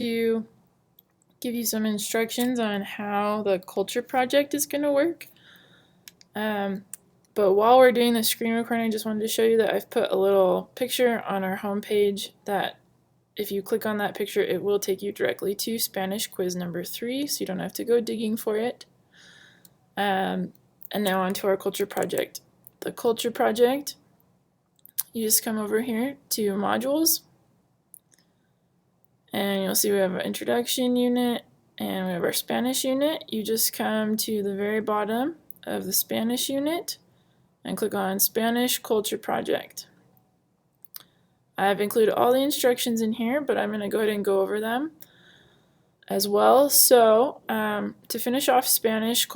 to give you some instructions on how the culture project is going to work. But while we're doing the screen recording, I just wanted to show you that I've put a little picture on our homepage that if you click on that picture, it will take you directly to Spanish quiz number 3, so you don't have to go digging for it. And now on to our culture project. The culture project, you just come over here to modules, and you'll see we have an introduction unit and we have our Spanish unit. You just come to the very bottom of the Spanish unit and click on Spanish Culture Project. I've included all the instructions in here, but I'm going to go ahead and go over them as well. So to finish off Spanish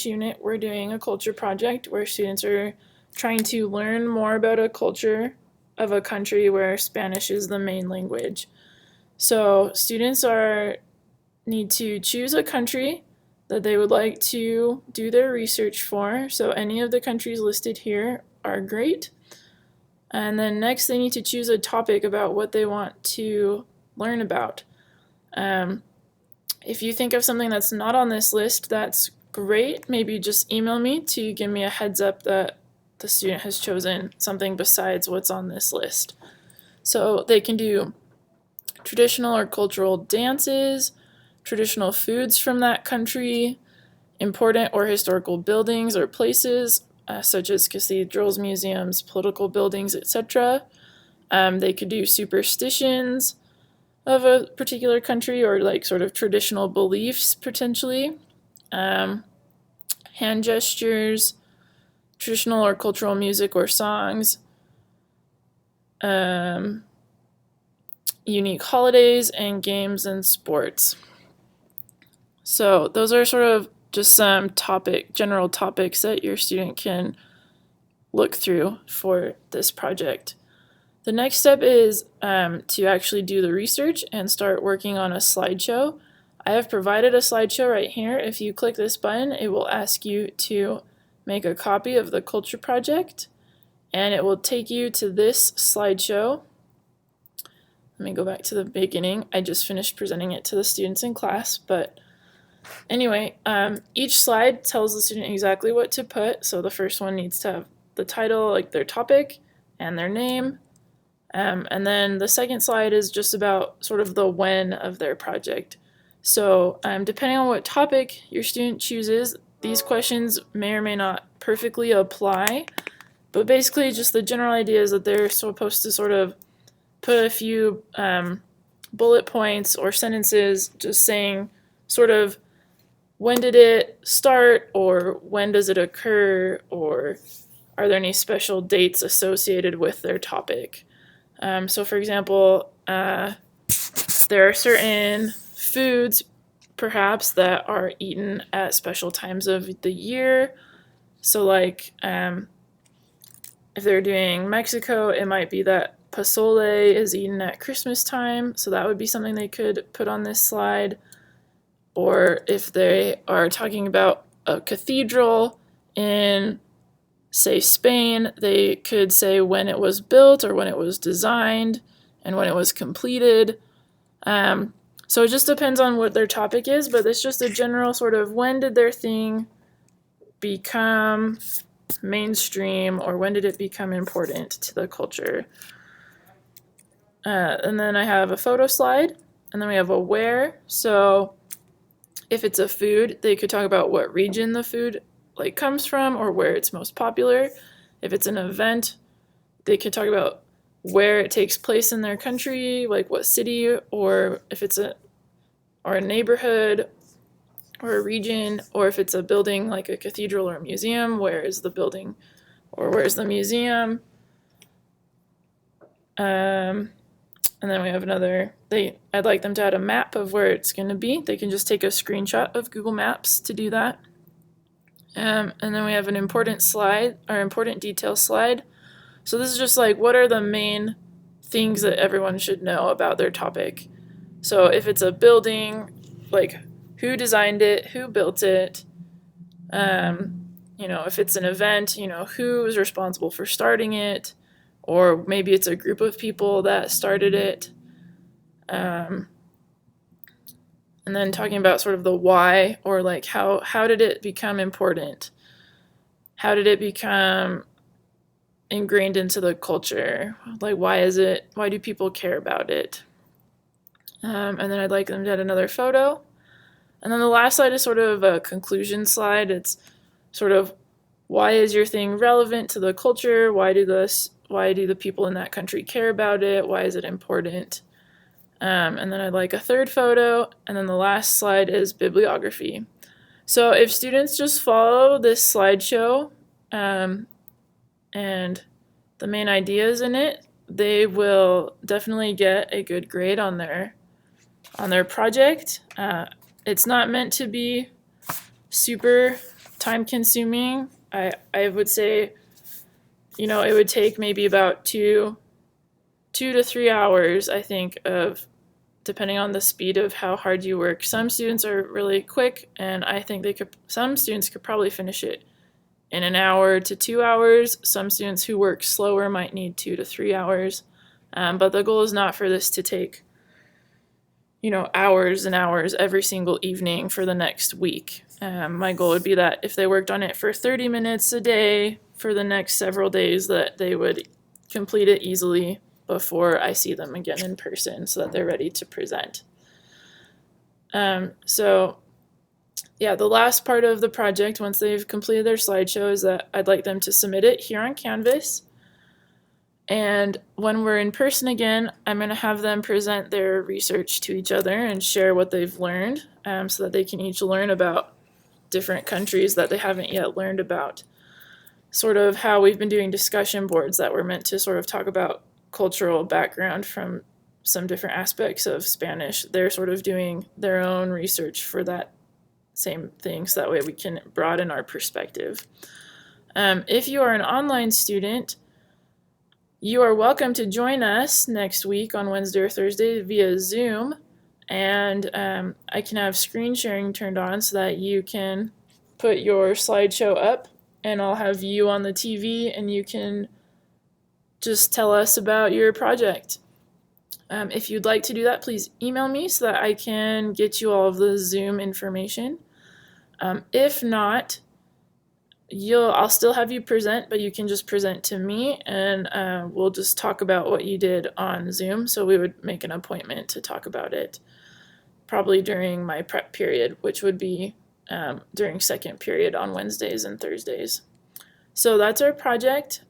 unit, we're doing a culture project where students are trying to learn more about a culture of a country where Spanish is the main language. So students need to choose a country that they would like to do their research for. So any of the countries listed here are great. And then next they need to choose a topic about what they want to learn about. If you think of something that's not on this list, that's great. Maybe just email me to give me a heads up that the student has chosen something besides what's on this list. So they can do traditional or cultural dances, traditional foods from that country, important or historical buildings or places, such as cathedrals, museums, political buildings, etc. They could do superstitions of a particular country or like sort of traditional beliefs potentially, hand gestures, traditional or cultural music or songs, unique holidays, and games and sports. So those are sort of just some general topics that your student can look through for this project. The next step is to actually do the research and start working on a slideshow. I have provided a slideshow right here. If you click this button, it will ask you to make a copy of the culture project, and it will take you to this slideshow. Let me go back to the beginning. I just finished presenting it to the students in class, but anyway, each slide tells the student exactly what to put. So the first one needs to have the title, like their topic, and their name. And then the second slide is just about sort of the when of their project. So depending on what topic your student chooses, these questions may or may not perfectly apply, but basically just the general idea is that they're supposed to sort of put a few bullet points or sentences just saying sort of when did it start, or when does it occur, or are there any special dates associated with their topic. So for example, there are certain foods perhaps that are eaten at special times of the year. So like if they're doing Mexico, it might be that pozole is eaten at Christmas time, so that would be something they could put on this slide. Or if they are talking about a cathedral in, say, Spain, they could say when it was built or when it was designed and when it was completed. So it just depends on what their topic is, but it's just a general sort of when did their thing become mainstream, or when did it become important to the culture. And then I have a photo slide, and then we have a where. So if it's a food, they could talk about what region the food comes from or where it's most popular. If it's an event, they could talk about where it takes place in their country, like what city, or if it's a neighborhood or a region, or if it's a building like a cathedral or a museum, where is the building or where's the museum. And then we have another, I'd like them to add a map of where it's going to be. They can just take a screenshot of Google Maps to do that. And then we have an important slide, or important detail slide. So this is just like, what are the main things that everyone should know about their topic? So if it's a building, like who designed it, who built it, if it's an event, who is responsible for starting it, or maybe it's a group of people that started it. And then talking about sort of the why, or like how did it become important? How did it become ingrained into the culture? Like, why do people care about it? And then I'd like them to add another photo. And then the last slide is sort of a conclusion slide. It's sort of, why is your thing relevant to the culture? Why do the people in that country care about it? Why is it important? And then I'd like a third photo. And then the last slide is bibliography. So if students just follow this slideshow and the main ideas in it, they will definitely get a good grade on their project. It's not meant to be super time consuming. I would say, it would take maybe about 2 to 3 hours, I think, depending on the speed of how hard you work. Some students are really quick, and I think some students could probably finish it in an hour to 2 hours. Some students who work slower might need 2 to 3 hours. But the goal is not for this to take, hours and hours every single evening for the next week. My goal would be that if they worked on it for 30 minutes a day for the next several days, that they would complete it easily before I see them again in person, so that they're ready to present. So yeah, the last part of the project, once they've completed their slideshow, is that I'd like them to submit it here on Canvas. And when we're in person again, I'm going to have them present their research to each other and share what they've learned, so that they can each learn about different countries that they haven't yet learned about. Sort of how we've been doing discussion boards that were meant to sort of talk about cultural background from some different aspects of Spanish. They're sort of doing their own research for that same thing, so that way we can broaden our perspective. If you are an online student, you are welcome to join us next week on Wednesday or Thursday via Zoom, and I can have screen sharing turned on so that you can put your slideshow up, and I'll have you on the TV, and you can just tell us about your project. If you'd like to do that, please email me so that I can get you all of the Zoom information. If not, I'll still have you present, but you can just present to me, and we'll just talk about what you did on Zoom. So we would make an appointment to talk about it, probably during my prep period, which would be during second period on Wednesdays and Thursdays. So that's our project.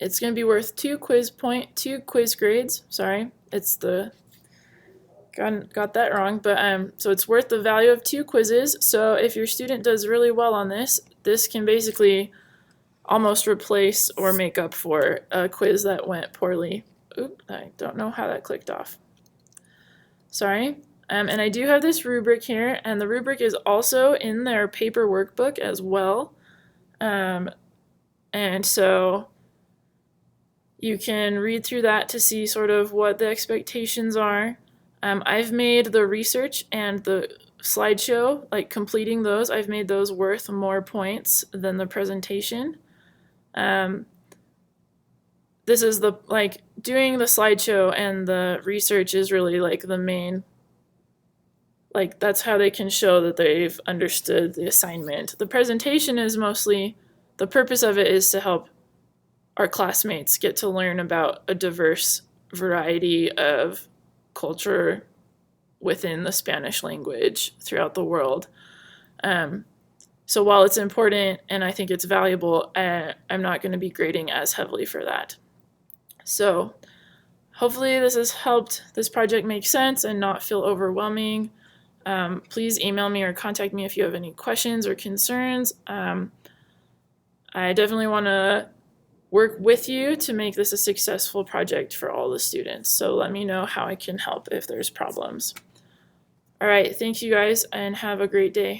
It's going to be worth 2 quiz grades. Sorry, got that wrong, but so it's worth the value of 2 quizzes. So if your student does really well on this can basically almost replace or make up for a quiz that went poorly. Oop, I don't know how that clicked off. Sorry. And I do have this rubric here, and the rubric is also in their paper workbook as well. And so you can read through that to see sort of what the expectations are. I've made the research and the slideshow, like completing those, I've made those worth more points than the presentation. This is doing the slideshow and the research is really like the main, that's how they can show that they've understood the assignment. The presentation is mostly, the purpose of it is to help our classmates get to learn about a diverse variety of culture within the Spanish language throughout the world. So while it's important and I think it's valuable, I'm not going to be grading as heavily for that. So hopefully this has helped this project make sense and not feel overwhelming. Please email me or contact me if you have any questions or concerns. I definitely want to work with you to make this a successful project for all the students. So let me know how I can help if there's problems. All right, thank you guys and have a great day.